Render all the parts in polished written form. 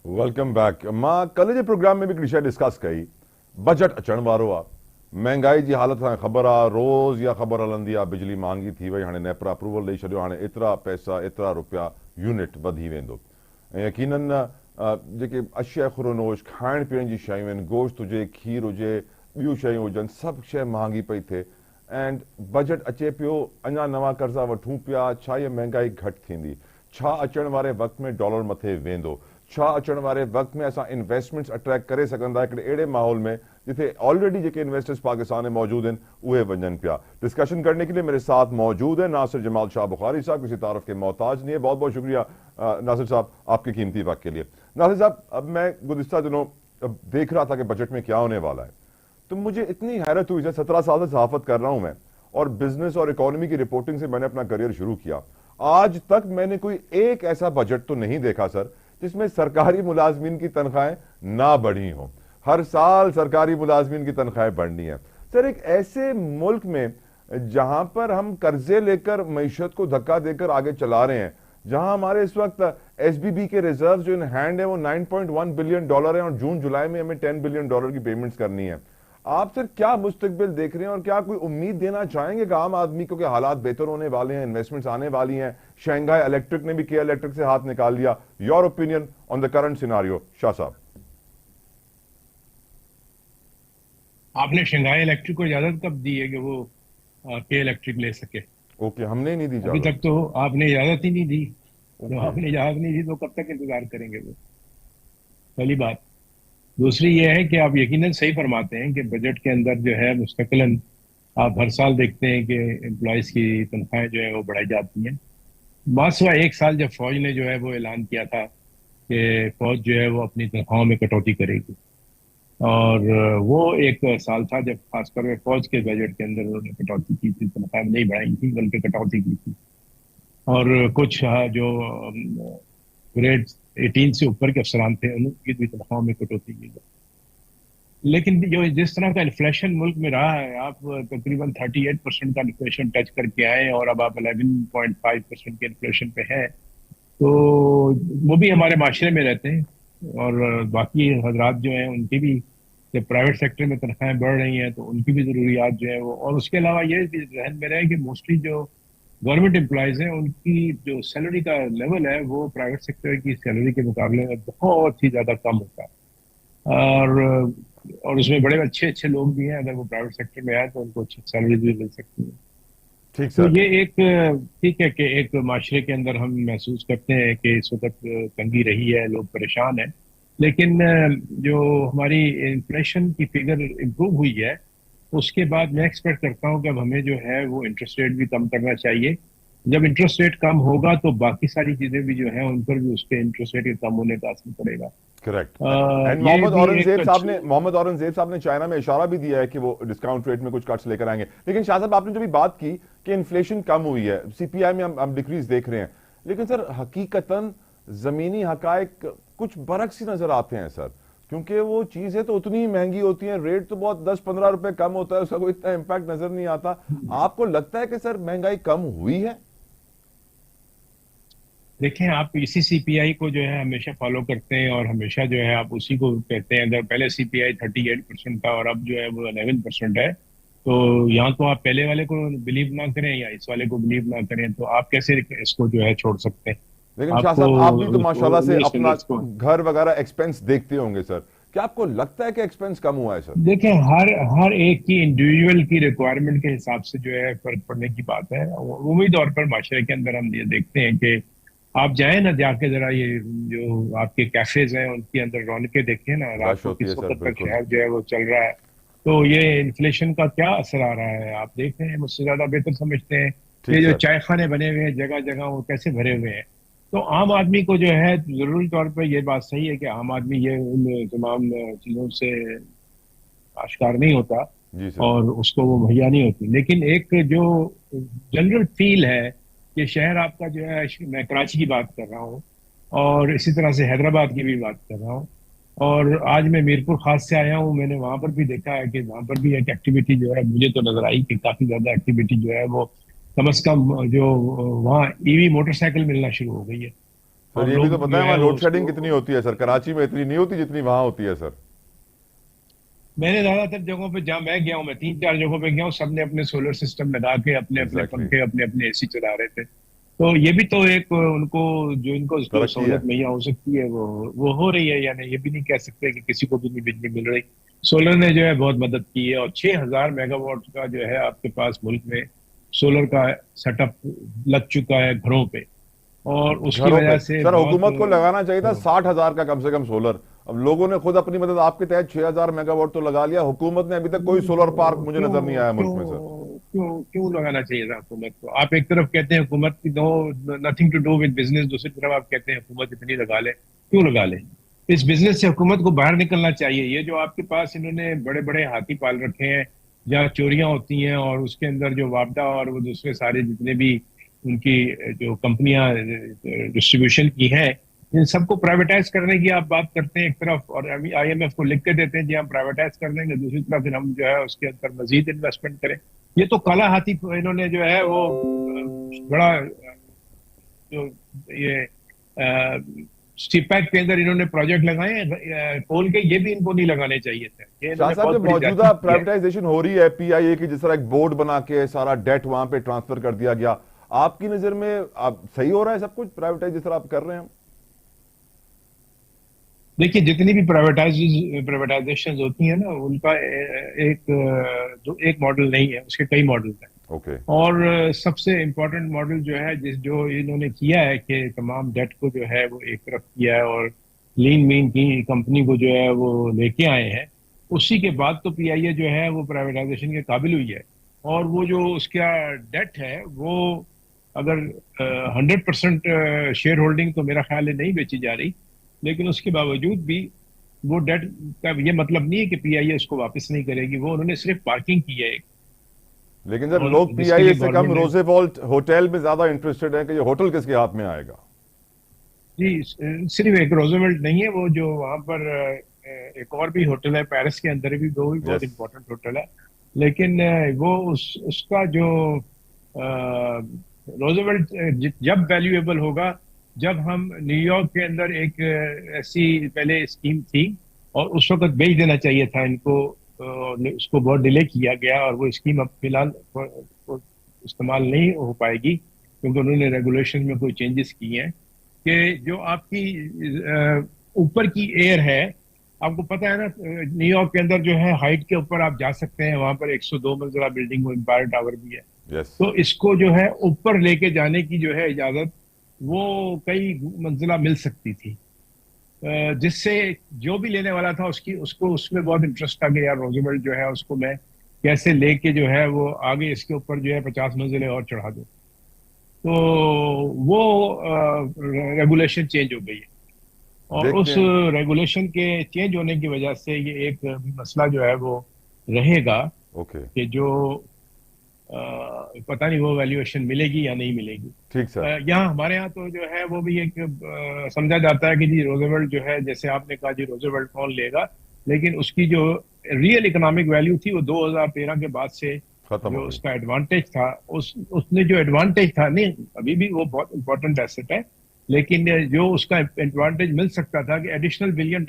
Welcome back. मां कल जे programme में भी हिकिड़ी शइ डिस्कस कई, बजट अचण वारो आहे, महांगाई जी हालत तव्हांखे ख़बर आहे, रोज़ इहा ख़बर हलंदी आहे बिजली महांगी थी वई, हाणे नेपरा अप्रूवल ॾेई छॾियो, हाणे एतिरा पैसा एतिरा रुपया यूनिट वधी वेंदो। ऐं यकीनन जेके अशिया खुरोनोश खाइण पीअण जी शयूं आहिनि, गोश्त हुजे, खीर हुजे, ॿियूं शयूं हुजनि, सभु शइ महांगी पई थिए। एंड बजट अचे पियो, अञा नवां कर्ज़ा वठूं पिया, छा इहा महांगाई घटि थींदी? छा अचण वारे वक़्त में डॉलर मथे वेंदो? छा अचण वारे वक़्त में असां इन्वेस्टमेंट्स अट्रैक्ट करे सघंदा हिकिड़े अहिड़े माहौल में जिथे ऑलरेडी जेके इन्वेस्टर्स पाकिस्तान में मौजूद हैं उहे वञनि पिया? डिस्कशन करने के लिए मेरे साथ मौजूद है नासिर जमाल शाह बुखारी साहब, किसी तारफ के मोहताज नहीं है। बहुत बहुत शुक्रिया नासिर साहब आपके कीमती वक्त के लिए। नासिर साहब, अब मैं गुज़िश्ता दिनों देख रहा था कि बजट में क्या होने वाला है, तो मुझे इतनी हैरत हुई। 17 साल से सहाफ़त कर रहा हूं मैं, और बिजनेस और इकोनॉमी की रिपोर्टिंग से मैंने अपना करियर शुरू किया। आज तक मैंने कोई एक ऐसा बजट तो नहीं देखा सर जिसमें सरकारी मुलाजमीन की तनख्वाहें ना बढ़ी हों। हर साल सरकारी मुलाजमीन की तनख्वाहें बढ़नी है सर। एक ऐसे मुल्क में जहां पर हम कर्जे लेकर मईशत को धक्का देकर आगे चला रहे हैं, जहां हमारे इस वक्त एसबीबी के रिजर्व जो इन हैंड है वो 9.1 बिलियन डॉलर है, और जून जुलाई में हमें 10 बिलियन डॉलर की पेमेंट्स करनी है। आप सर क्या मुस्तकबिल देख रहे हैं, और क्या कोई उम्मीद देना चाहेंगे कि आम आदमी को कि हालात बेहतर होने वाले हैं, इन्वेस्टमेंट्स आने वाली हैं? शंघाई इलेक्ट्रिक ने भी के इलेक्ट्रिक से हाथ निकाल लिया। Your opinion on the current scenario Shah साहब। आपने शंघाई इलेक्ट्रिक को इजाजत कब दी है कि वो के इलेक्ट्रिक ले सके? ओके, हमने नहीं दी अभी इजाजत। तक तो आपने इजाजत ही नहीं दी। तो ओके। आपने इजाजत नहीं दी तो कब तक इंतजार करेंगे वो? पहली बात। दूसरी ये है कि आप यकीनन सही फरमाते हैं कि बजट के अंदर जो है मुस्तकिलन आप हर साल देखते हैं कि एम्प्लॉयज की तनख्वाहें जो है वो बढ़ाई जाती हैं। मासिवा एक साल जब फौज ने जो है वो ऐलान किया था कि फौज जो है वो अपनी तनख्वाहों में कटौती करेगी, और वो एक साल था जब खासकर वे फौज के बजट के अंदर उन्होंने कटौती की थी, तनख्वाह नहीं बढ़ाई थी बल्कि कटौती की थी। और कुछ जो ग्रेड 18 से ऊपर के अफसरान थे उनकी भी तनख्वाहों में कटौती की गई। लेकिन जो जिस तरह का इन्फ्लेशन मुल्क में रहा है, आप तकरीबन 38% का इन्फ्लेशन टच करके आए और अब आप 11.5% के इन्फ्लेशन पे हैं, तो वो भी हमारे माशरे में रहते हैं। और बाकी हजरात जो हैं उनकी भी, जब प्राइवेट सेक्टर में तनख्वाहें बढ़ रही हैं तो उनकी भी ज़रूरियात जो है वो, और उसके अलावा ये भी जहन में रहे कि मोस्टली जो गवर्नमेंट एम्प्लॉयज़ हैं उनकी जो सैलरी का लेवल है वो प्राइवेट सेक्टर की सैलरी के मुकाबले में बहुत ही ज़्यादा कम होता है। और उसमें बड़े अच्छे अच्छे लोग भी हैं, अगर वो प्राइवेट सेक्टर में आए तो उनको अच्छी सैलरी भी मिल सकती है। ठीक तो सर। ये एक ठीक है कि एक माशरे के अंदर हम महसूस करते हैं कि इस वक्त तंगी रही है, लोग परेशान हैं। लेकिन जो हमारी इन्फ्लेशन की फिगर इम्प्रूव हुई है उसके बाद मैं एक्सपेक्ट करता हूँ कि अब हमें जो है वो इंटरेस्ट रेट भी कम करना चाहिए। जब इंटरेस्ट रेट कम होगा तो बाकी सारी चीजें भी जो है उन पर भी उसके इंटरेस्ट रेट के कम होने का असर पड़ेगा। करेक्ट। एंड ये भी एक अच्छी। मोहम्मद औरंगजेब साहब ने चाइना में इशारा भी दिया है कि वो डिस्काउंट रेट में कुछ कट्स लेकर आएंगे। लेकिन शाह साहब, आपने जो भी बात की कि इन्फ्लेशन कम हुई है, सीपीआई में हम डिक्रीज देख रहे हैं, लेकिन सर हकीकतन जमीनी हकायक कुछ बरक्स ही नजर आते हैं सर। क्योंकि वो चीजें तो उतनी ही महंगी होती हैं, रेट तो बहुत 10-15 रुपए कम होता है, उसका कोई इतना इम्पैक्ट नजर नहीं आता। आपको लगता है कि सर महंगाई कम हुई है? देखें, आप इसी सीपीआई को जो है हमेशा फॉलो करते हैं और हमेशा जो है आप उसी को कहते हैं। अगर पहले सीपीआई 38% था और अब जो है वो 11% है, तो यहाँ तो आप पहले वाले को बिलीव ना करें या इस वाले को बिलीव ना करें, तो आप कैसे इसको जो है छोड़ सकते हैं? लेकिन शाह आपको साहब, आप भी तो माशाल्लाह से उन्हीं अपना स्टैंडर्ड्स को घर वगैरह एक्सपेंस देखते होंगे सर। क्या आपको लगता है कि एक्सपेंस कम हुआ है सर? देखें, हर हर एक की इंडिविजुअल की रिक्वायरमेंट के हिसाब से जो है फर्क पड़ने की बात है। उम्मीद तौर पर माशरे के अंदर हम ये देखते हैं कि आप जाए ना जाके जरा ये जो आपके कैफेज हैं उनके अंदर रौनकें देखें ना, रात रश को होती है किस सर, वक्त तक बिल्कुल। शहर जो है वो चल रहा है। तो ये इन्फ्लेशन का क्या असर आ रहा है आप देख रहे हैं, मुझसे ज्यादा बेहतर समझते हैं। ये ठीक जो सर। चाय खाने बने हुए हैं जगह जगह वो कैसे भरे हुए हैं। तो आम आदमी को जो है जरूरी तौर पर ये बात सही है कि आम आदमी ये उन तमाम चीजों से आश्कार नहीं होता जी सर। और उसको वो मुहैया नहीं होती। लेकिन एक जो जनरल फील है कि शहर आपका जो है, मैं कराची की बात कर रहा हूँ और इसी तरह से हैदराबाद की भी बात कर रहा हूँ, और आज मैं मीरपुर खास से आया हूँ, मैंने वहां पर भी देखा है कि वहां पर भी एक एक्टिविटी जो है मुझे तो नजर आई कि काफी ज्यादा एक्टिविटी जो है वो कम से कम जो वहाँ ईवी मोटरसाइकिल मिलना शुरू हो गई है। سر اور یہ بھی تو لوگ پتہ جو ہے ہے وہاں وہ لوڈ اس شیڈنگ کو، کتنی ہوتی ہے سر؟ کراچی میں اتنی نہیں ہوتی جتنی وہاں ہوتی ہے سر. میں نے زیادہ تر جگہوں پہ جہاں میں گیا ہوں، میں 3 4 جگہوں پہ گیا ہوں، سب نے اپنے سولر سسٹم لگا کے اپنے اپنے ایگزیکٹلی. پنکھے، اپنے اپنے اے سی چلا رہے تھے. تو یہ بھی تو ایک ان کو جو ترقی ہے. سہولت مہیا ہو سکتی ہے وہ ہو رہی ہے. یعنی یہ بھی نہیں کہہ سکتے کہ کسی کو بھی نہیں بجلی مل رہی. سولر نے جو ہے بہت مدد کی ہے، اور 6,000 میگا واٹ کا جو ہے آپ کے پاس ملک میں سولر کا سیٹ اپ لگ چکا ہے گھروں پہ، اور اس کی گھروں پہ وجہ سے سر بہت حکومت کو لگانا چاہیے تھا گھروں 60,000 کا کم سے کم سولر. اب لوگوں نے خود اپنی مدد آپ کے تحت 6,000 میگا واٹ تو لگا لیا. حکومت نے ابھی تک کوئی سولر پارک مجھے نظر نہیں آیا ملک میں سر. کیوں لگانا چاہیے تھا حکومت کو؟ آپ ایک طرف کہتے ہیں حکومت کی nothing to do with business, دوسری طرف آپ کہتے ہیں حکومت اتنی لگا لے. کیوں لگا لے؟ اس بزنس سے حکومت کو باہر نکلنا چاہیے. یہ جو آپ کے پاس انہوں نے بڑے بڑے ہاتھی پال رکھے ہیں جہاں چوریاں ہوتی ہیں، اور اس کے اندر جو وابڈا اور وہ دوسرے سارے جتنے بھی ان کی جو کمپنیاں ڈسٹریبیوشن کی ہیں، ان سب کو پرائیویٹائز کرنے کی آپ بات کرتے ہیں ایک طرف، اور ابھی آئی ایم ایف کو لکھ کے دیتے ہیں جی ہم پرائیویٹائز کر دیں گے، دوسری طرف پھر ہم جو ہے اس کے اندر مزید انویسٹمنٹ کریں. یہ تو کالا ہاتھی انہوں نے جو ہے وہ بڑا جو یہ سی پیک کے اندر انہوں نے پروجیکٹ لگائے ہیں کھول کے، یہ بھی ان کو نہیں لگانے چاہیے تھے. یہ انہوں شاہ نے صاحب بہت جو بڑی زیادتی موجودہ کی ہے. پرائیویٹائزیشن ہو رہی ہے پی آئی اے کی، جس طرح ایک بورڈ بنا کے سارا ڈیٹ وہاں پہ ٹرانسفر کر دیا گیا، آپ کی نظر میں آپ صحیح ہو رہا ہے سب کچھ پرائیویٹائز جس طرح آپ کر رہے ہیں؟ دیکھیے جتنی بھی پرائیویٹائزیشن ہوتی ہیں نا، ان کا ایک ماڈل نہیں ہے، اس کے کئی ماڈل ہیں. اوکے. اور سب سے امپورٹنٹ ماڈل جو ہے جو انہوں نے کیا ہے کہ تمام ڈیٹ کو جو ہے وہ ایک طرف کیا ہے اور لین مین کی کمپنی کو جو ہے وہ لے کے آئے ہیں. اسی کے بعد تو پی آئی اے جو ہے وہ پرائیویٹائزیشن کے قابل ہوئی ہے. اور وہ جو اس کا ڈیٹ ہے وہ اگر 100% شیئر ہولڈنگ تو میرا خیال ہے نہیں بیچی جا رہی، لیکن اس کے باوجود بھی وہ ڈیٹ کا یہ مطلب نہیں ہے کہ پی آئی اے اس کو واپس نہیں کرے گی. وہ انہوں نے صرف پارکنگ کی ہے ایک، لیکن سر اور لوگ پی جس کے آئی اے لیے سے کم گورنمنٹ نے، روزے والٹ ہوٹل میں زیادہ انٹرسٹڈ ہیں کہ یہ ہوٹل کس کے ہاتھ میں آئے گا. جی صرف ایک روزویلٹ نہیں ہے، وہ جو وہاں پر ایک اور بھی ہوٹل ہے پیرس کے اندر بھی، وہ بھی بہت یس. امپورٹنٹ ہوٹل ہے. لیکن وہ اس کا جو روزویلٹ جب ویلیویبل ہوگا جب ہم نیو یارک کے اندر ایک ایسی پہلے اسکیم تھی، اور اس وقت بیچ دینا چاہیے تھا ان کو، اس کو بہت ڈیلے کیا گیا، اور وہ اسکیم اب فی الحال استعمال نہیں ہو پائے گی کیونکہ انہوں نے ریگولیشن میں کوئی چینجز کی ہیں. کہ جو آپ کی اوپر کی ایئر ہے، آپ کو پتہ ہے نا نیو یارک کے اندر جو ہے ہائٹ کے اوپر آپ جا سکتے ہیں، وہاں پر 102 منزلہ بلڈنگ امپائر ٹاور بھی ہے. یس. تو اس کو جو ہے اوپر لے کے جانے کی جو ہے اجازت وہ کئی منزلہ مل سکتی تھی، جس سے جو بھی لینے والا تھا اس کو اس میں بہت انٹرسٹ آ گیا. یار روزویلٹ جو ہے اس کو میں کیسے لے کے جو ہے وہ آگے اس کے اوپر جو ہے 50 منزلیں اور چڑھا دوں. تو وہ ریگولیشن چینج ہو گئی ہے، اور دیکھتے اس ہیں. ریگولیشن کے چینج ہونے کی وجہ سے یہ ایک مسئلہ جو ہے وہ رہے گا اوکے. کہ جو پتہ نہیں وہ ویلیویشن ملے گی یا نہیں ملے گی. ٹھیک سر. یہاں ہمارے ہاں تو جو ہے وہ بھی ایک سمجھا جاتا ہے کہ جی روزویلٹ جو ہے، جیسے آپ نے کہا جی روزویلٹ کون لے گا، لیکن اس کی جو ریئل اکنامک ویلیو تھی وہ 2013 کے بعد سے ختم جو ہو گئی. اس کا ایڈوانٹیج تھا، اس نے جو ایڈوانٹیج تھا، نہیں ابھی بھی وہ بہت امپورٹنٹ ایسٹ ہے، لیکن جو اس کا ایڈوانٹیج مل سکتا تھا کہ ایڈیشنل $1 بلین،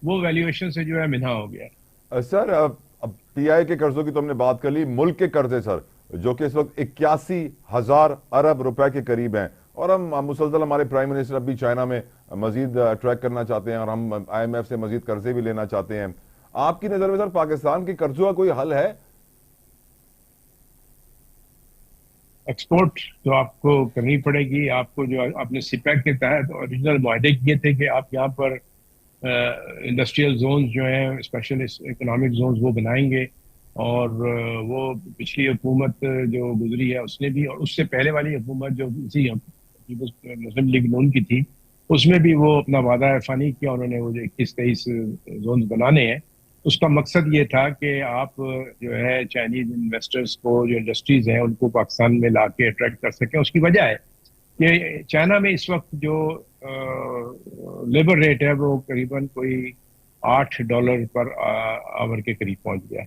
وہ ویلیویشن سے جو ہے منہا ہو گیا. سر اب پی آئی کے قرضوں کی تو ہم نے بات کر لی. ملک کے قرضے سر جو کہ اس وقت 81,000 ارب روپے کے قریب ہیں، اور ہم مسلسل ہمارے پرائم منسٹر اب بھی چائنا میں مزید اٹریکٹ کرنا چاہتے ہیں، اور ہم آئی ایم ایف سے مزید قرضے بھی لینا چاہتے ہیں. آپ کی نظر میں سر پاکستان کے قرضوں کا کوئی حل ہے؟ ایکسپورٹ تو آپ کو کرنی پڑے گی. آپ کو جو آپ نے سی پیک کے تحت اوریجنل معاہدے کیے تھے کہ آپ یہاں پر انڈسٹریل زونز جو ہیں، اسپیشل اکنامک زونز وہ بنائیں گے، اور وہ پچھلی حکومت جو گزری ہے اس نے بھی، اور اس سے پہلے والی حکومت جو اسی مسلم لیگ نون کی تھی، اس میں بھی وہ اپنا وعدہ فانی کیا. انہوں نے وہ جو 21-23 زونز بنانے ہیں، اس کا مقصد یہ تھا کہ آپ جو ہے چائنیز انویسٹرز کو، جو انڈسٹریز ہیں ان کو پاکستان میں لا کے اٹریکٹ کر سکیں. اس کی وجہ ہے کہ چائنا میں اس وقت جو لیبر ریٹ ہے وہ قریباً کوئی $8 پر آور کے قریب پہنچ گیا ہے،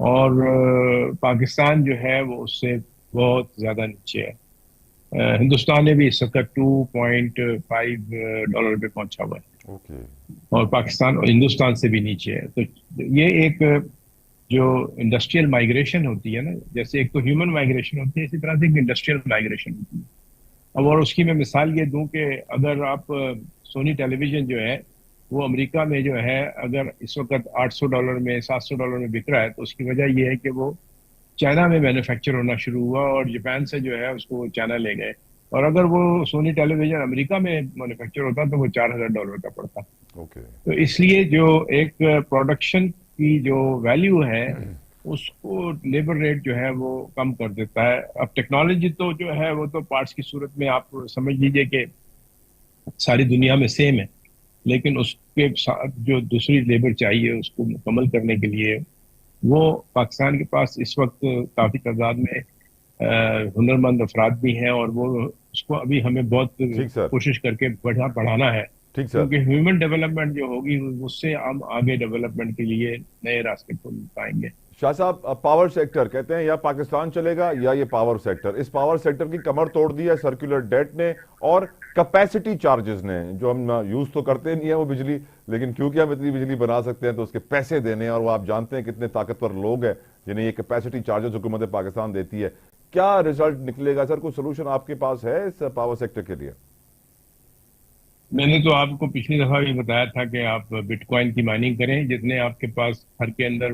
اور پاکستان جو ہے وہ اس سے بہت زیادہ نیچے ہے. हिंदुस्तान ने भी इस वक्त $2.5 पे पहुंचा हुआ है, ओके। और पाकिस्तान और हिंदुस्तान से भी नीचे है। तो ये एक जो इंडस्ट्रियल माइग्रेशन होती है ना, जैसे एक तो ह्यूमन माइग्रेशन होती है, इसी तरह से एक इंडस्ट्रियल माइग्रेशन होती है। अब और उसकी मैं मिसाल ये दूं कि अगर आप सोनी टेलीविजन जो है वो अमेरिका में जो है अगर इस वक्त $800 में $700 में बिक रहा है, तो उसकी वजह ये है कि वो चाइना में मैन्युफैक्चर होना शुरू हुआ और जापान से जो है उसको चाइना ले गए। और अगर वो सोनी टेलीविजन अमेरिका में मैन्युफैक्चर होता तो वो $4000 का पड़ता। ओके। तो इसलिए जो एक प्रोडक्शन की जो वैल्यू है उसको लेबर रेट जो है वो कम कर देता है। अब टेक्नोलॉजी तो जो है वो तो पार्ट्स की सूरत में आप समझ लीजिए कि सारी दुनिया में सेम है, लेकिन उसके साथ जो दूसरी लेबर चाहिए उसको मुकम्मल करने के लिए वो पाकिस्तान के पास इस वक्त काफी तादाद में हुनरमंद अफराद भी हैं, और वो उसको अभी हमें बहुत ठीक सर। कोशिश करके बढ़ाना है, ठीक सर। क्योंकि ह्यूमन डेवलपमेंट जो होगी उससे हम आगे डेवलपमेंट के लिए नए रास्ते खोल पाएंगे। शाह साहब, पावर सेक्टर कहते हैं या पाकिस्तान चलेगा या ये पावर सेक्टर, इस पावर सेक्टर की कमर तोड़ दी है सर्कुलर डेट ने और कैपेसिटी चार्जेस ने। जो हम यूज तो करते नहीं है वो बिजली, लेकिन क्योंकि हम इतनी बिजली बना सकते हैं तो उसके पैसे देने, और वो आप जानते हैं कितने ताकतवर लोग हैं जिन्हें ये कैपेसिटी चार्जेस हुकूमत पाकिस्तान देती है। क्या रिजल्ट निकलेगा सर? कोई सोल्यूशन आपके पास है इस पावर सेक्टर के लिए? मैंने तो आपको पिछली दफा भी बताया था कि आप बिटकॉइन की माइनिंग करें, जितने आपके पास घर के अंदर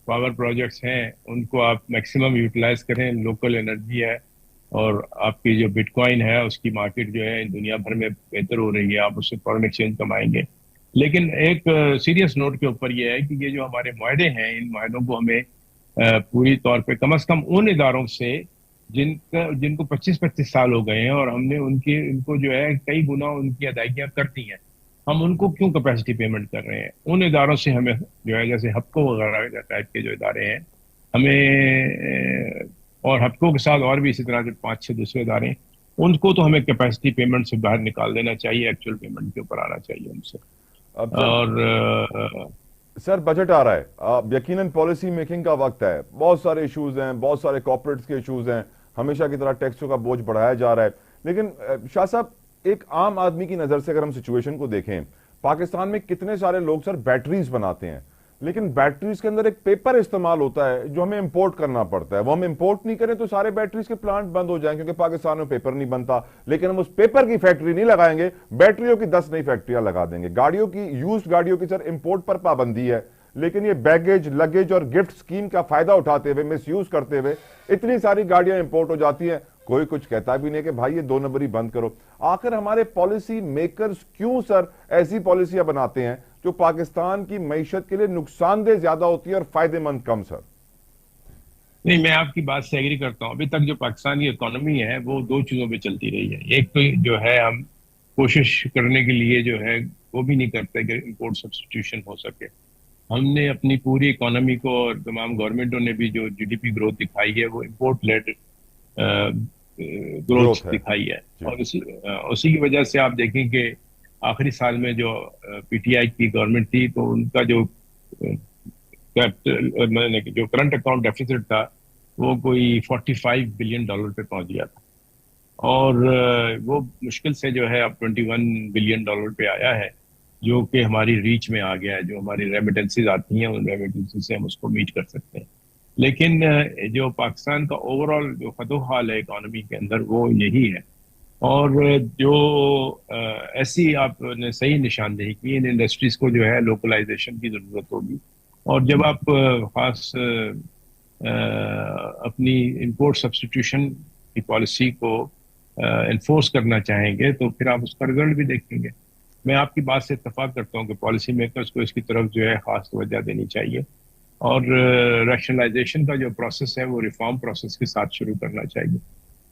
पावर प्रोजेक्ट्स हैं उनको आप मैक्सिमम यूटिलाइज करें। लोकल एनर्जी है और आपकी जो बिटकॉइन है उसकी मार्केट जो है दुनिया भर में बेहतर हो रही है, आप उससे फॉरेन एक्सचेंज कमाएंगे। लेकिन एक सीरियस नोट के ऊपर ये है कि ये जो हमारे मुआहदे हैं, इन मुआहदों को हमें पूरी तौर पे कम से कम उन इदारों से जिनको 25-25 साल हो गए हैं और हमने उनको जो है कई गुना उनकी अदायगियां कर दी हैं, हम उनको क्यों कैपेसिटी पेमेंट कर रहे हैं? उन इदारों से हमें जो है, जैसे हपको वगैरह टाइप के जो इदारे हैं, हमें और हपको के साथ और भी इसी तरह के 5-6 दूसरे इदारे हैं, उनको तो हमें कैपेसिटी पेमेंट से बाहर निकाल देना चाहिए, एक्चुअल पेमेंट के ऊपर आना चाहिए उनसे। अब सर, और सर बजट आ रहा है, अब यकीनन पॉलिसी मेकिंग का वक्त है, बहुत सारे इश्यूज हैं, बहुत सारे कॉर्पोरेट्स के इश्यूज हैं, हमेशा की तरह टैक्सों का बोझ बढ़ाया जा रहा है। लेकिन शाह साहब, एक आम आदमी की नजर से अगर हम सिचुएशन को देखें, पाकिस्तान में कितने सारे लोग सर बैटरीज बनाते हैं, लेकिन बैटरीज के अंदर एक पेपर इस्तेमाल होता है जो हमें इंपोर्ट करना पड़ता है। वो हम इंपोर्ट नहीं करें तो सारे बैटरीज के प्लांट बंद हो जाएं, क्योंकि पाकिस्तान में पेपर नहीं बनता। लेकिन हम उस पेपर की फैक्ट्री नहीं लगाएंगे, बैटरियों की 10 नई फैक्ट्रियां लगा देंगे। गाड़ियों की, यूज्ड गाड़ियों की सर इंपोर्ट पर पाबंदी है, लेकिन ये बैगेज, लगेज और गिफ्ट स्कीम का फायदा उठाते हुए, मिस यूज करते हुए इतनी सारी गाड़ियां इंपोर्ट हो जाती हैं, कोई कुछ कहता भी नहीं कि भाई ये 2 नंबरी बंद करो। आखिर हमारे पॉलिसी मेकर्स क्यों सर ऐसी पॉलिसियां बनाते हैं जो पाकिस्तान की मईशत के लिए नुकसानदेह ज्यादा होती है और फायदेमंद कम? सर नहीं, मैं आपकी बात से एग्री करता हूँ। अभी तक जो पाकिस्तान की इकोनॉमी है वो 2 चीजों पे चलती रही है। एक तो जो है हम कोशिश करने के लिए जो है वो भी नहीं करते कि इम्पोर्ट सब्स्टिट्यूशन हो सके। हमने अपनी पूरी इकोनॉमी को, और तमाम गवर्नमेंटों ने भी जो जीडीपी ग्रोथ दिखाई है वो इम्पोर्ट लेड ग्रोथ दिखाई है। और उसी की वजह से आप देखें कि आखिरी साल में जो पीटीआई की गवर्नमेंट थी तो उनका जो जो करंट अकाउंट डेफिसिट था वो कोई $45 बिलियन पे पहुंच गया था, और वो मुश्किल से जो है अब $21 बिलियन पे आया है, जो कि हमारी रीच में आ गया है। जो हमारी रेमिटेंसीज आती हैं उन रेमिटेंसीज से हम उसको मीट कर सकते हैं। लेकिन जो पाकिस्तान का ओवरऑल जो खदोहाल है इकोनॉमी के अंदर वो यही है। और जो ऐसी आपने सही निशानदेही की, इन इंडस्ट्रीज को जो है लोकलाइजेशन की जरूरत होगी। और जब आप खास अपनी इंपोर्ट सब्स्टिट्यूशन की पॉलिसी को इन्फोर्स करना चाहेंगे तो फिर आप उसका रिजल्ट भी देखेंगे। मैं आपकी बात से इत्तेफाक करता हूँ कि पॉलिसी मेकर्स को इसकी तरफ जो है खास तवज्जो देनी चाहिए, और रैशनलाइजेशन का जो प्रोसेस है वो रिफॉर्म प्रोसेस के साथ शुरू करना चाहिए।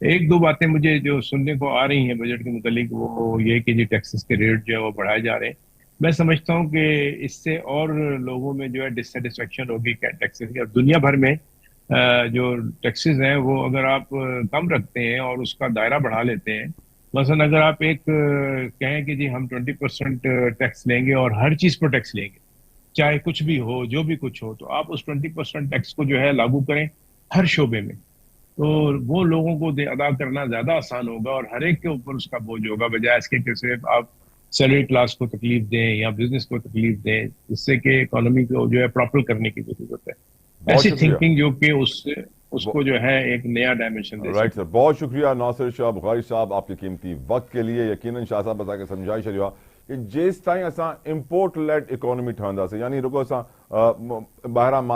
1-2 बातें मुझे जो सुनने को आ रही हैं बजट के मुतालिक, वो ये कि जी टैक्सेस के रेट जो है वो बढ़ाए जा रहे हैं। मैं समझता हूँ कि इससे और लोगों में जो है डिससेटिस्फेक्शन होगी टैक्सेस की। अब दुनिया भर में जो टैक्सेस हैं वो अगर आप कम रखते हैं और उसका दायरा बढ़ा लेते हैं, मसलन अगर आप एक कहें कि जी हम 20% टैक्स लेंगे और हर चीज पर टैक्स लेंगे, चाहे कुछ भी हो, जो भी कुछ हो, तो आप उस 20% टैक्स को जो है लागू करें हर शोबे में। تو وہ لوگوں کو ادا کرنا زیادہ آسان ہوگا اور ہر ایک کے اوپر اس کا بوجھ ہوگا، بجائے اس کے کہ صرف آپ سیلری کلاس کو تکلیف دیں یا بزنس کو تکلیف دیں، جس سے کہ اکانومی کو جو ہے پراپر کرنے کی ضرورت ہے. بہت ایسی شکریہ. تھنکنگ جو کہ اس کو جو ہے ایک نیا ڈائمنشن دے رائٹ سکتی. سر، بہت شکریہ ناصر شاہ بخاری صاحب آپ کے قیمتی وقت کے لیے. یقیناً شاہ صاحب بتا کے سمجھائی چھڑیا کہ جس تائیں اساں امپورٹ لیڈ اکانومی ٹھہندا سے، یعنی رکو اساں ॿاहिरां